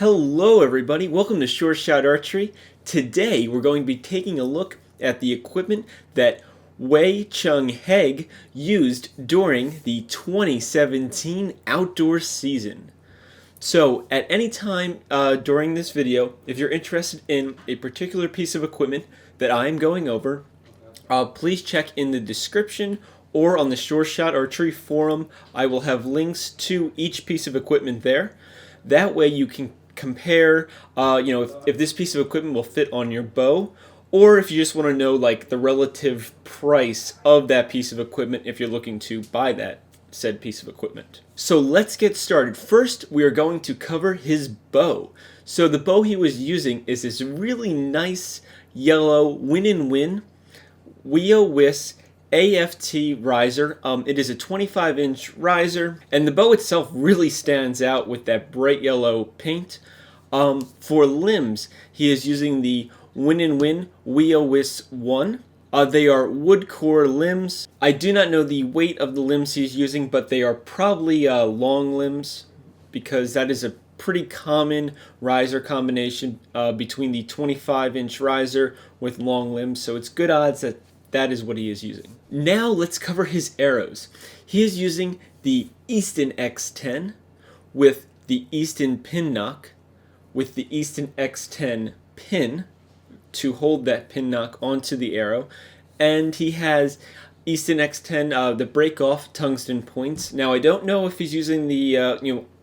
Hello everybody, welcome to Short Shot Archery. Today we're going to be taking a look at the equipment that Wei Chun Heng used during the 2017 outdoor season. So at any time during this video, if you're interested in a particular piece of equipment that I'm going over, please check in the description or on the Short Shot Archery forum. I will have links to each piece of equipment there. That way you can compare, if this piece of equipment will fit on your bow, or if you just want to know like the relative price of that piece of equipment if you're looking to buy that said piece of equipment. So let's get started. First, we are going to cover his bow. So the bow he was using is this really nice yellow Win&Win WIAWIS AFT riser. It is a 25-inch riser, and the bow itself really stands out with that bright yellow paint. For limbs, he is using the Win&Win WIAWIS 1. They are wood core limbs. I do not know the weight of the limbs he's using, but they are probably long limbs, because that is a pretty common riser combination between the 25-inch riser with long limbs, so it's good odds that that is what he is using. Now let's cover his arrows. He is using the Easton X10 with the Easton Pin Nock with the Easton X10 Pin to hold that pin knock onto the arrow, and he has Easton X10 the break-off tungsten points. Now I don't know if he's using the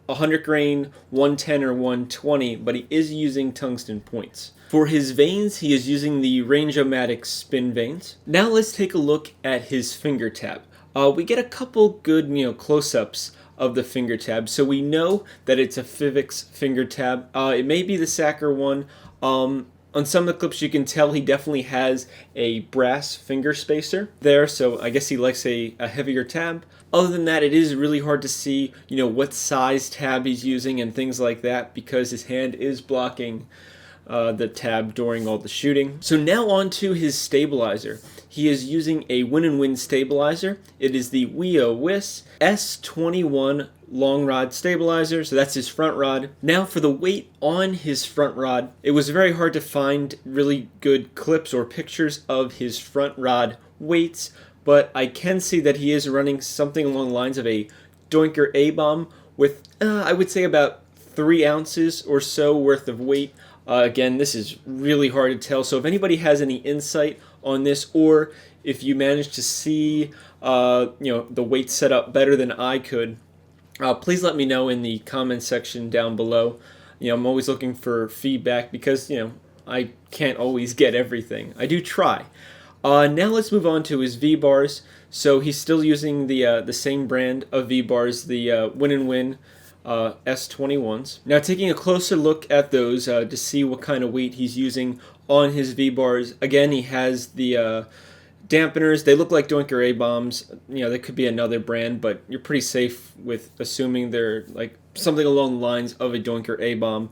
100 grain 110 or 120, but he is using tungsten points. For his vanes, he is using the Range-O-Matic spin vanes. Now let's take a look at his finger tab. We get a couple good close-ups of the finger tab, so we know that it's a Fivics finger tab. It may be the Sacker one. On some of the clips you can tell he definitely has a brass finger spacer there, so I guess he likes a heavier tab. Other than that, it is really hard to see what size tab he's using and things like that, because his hand is blocking the tab during all the shooting. So now on to his stabilizer. He is using a Win&Win stabilizer. It is the WIAWIS S21 long rod stabilizer, so that's his front rod. Now for the weight on his front rod, it was very hard to find really good clips or pictures of his front rod weights, but I can see that he is running something along the lines of a Doinker Abomb with, I would say, about 3 ounces or so worth of weight. Again, this is really hard to tell, so if anybody has any insight on this, or if you manage to see the weight set up better than I could, please let me know in the comment section down below. I'm always looking for feedback because I can't always get everything. I do try. Now let's move on to his V-bars. So he's still using the same brand of V-bars, the Win&Win S21s. Now taking a closer look at those to see what kind of weight he's using on his V-bars. Again, he has the dampeners. They look like Doinker Abombs. They could be another brand, but you're pretty safe with assuming they're like something along the lines of a Doinker Abomb.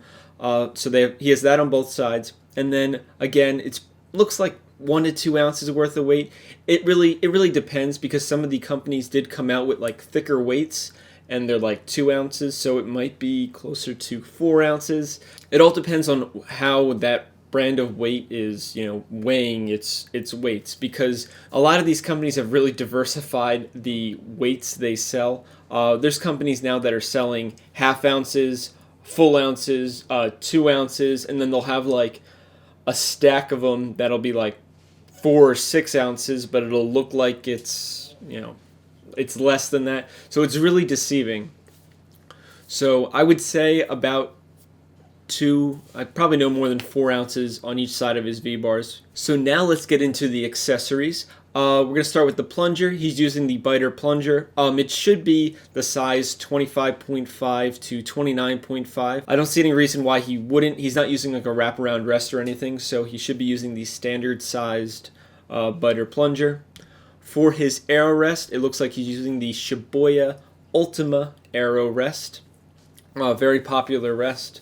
So he has that on both sides, and then again, it looks like 1 to 2 ounces worth of weight. It really depends, because some of the companies did come out with like thicker weights, and they're like 2 ounces, so it might be closer to 4 ounces. It all depends on how that brand of weight is, weighing its weights, because a lot of these companies have really diversified the weights they sell. There's companies now that are selling half ounces, full ounces, 2 ounces, and then they'll have like a stack of them that'll be like 4 or 6 ounces, but it'll look like it's it's less than that. So it's really deceiving. So I would say about I probably no more than 4 ounces on each side of his V-bars. So now let's get into the accessories. We're going to start with the plunger. He's using the Beiter plunger. It should be the size 25.5 to 29.5. I don't see any reason why he wouldn't. He's not using like a wraparound rest or anything, so he should be using the standard sized Beiter plunger. For his arrow rest, it looks like he's using the Shibuya Ultima arrow rest. Very popular rest.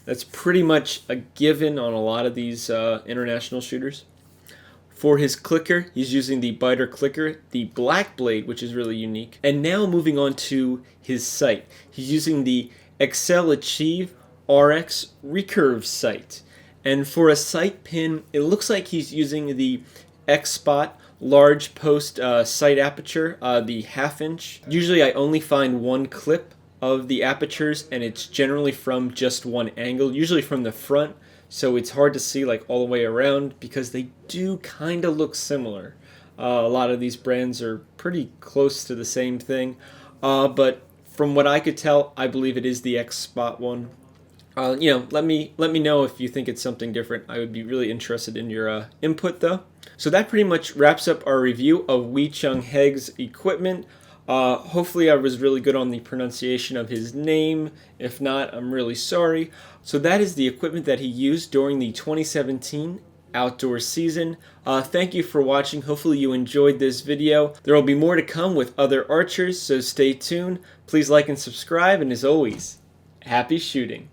That's pretty much a given on a lot of these international shooters. For his Klicker, he's using the Beiter Klicker, the black blade, which is really unique. And now moving on to his sight. He's using the Axcel Achieve RX Recurve sight. And for a sight pin, it looks like he's using the X-Spot large post sight aperture, the 1/2 inch. Usually I only find one clip of the apertures, and it's generally from just one angle, usually from the front, so it's hard to see like all the way around because they do kind of look similar. A lot of these brands are pretty close to the same thing, but from what I could tell, I believe it is the X-Spot one. Let me know if you think it's something different. I would be really interested in your input though. So that pretty much wraps up our review of Wei Chun Heng's equipment. Hopefully I was really good on the pronunciation of his name. If not, I'm really sorry. So that is the equipment that he used during the 2017 outdoor season. Thank you for watching. Hopefully you enjoyed this video. There will be more to come with other archers, so stay tuned. Please like and subscribe, and as always, happy shooting.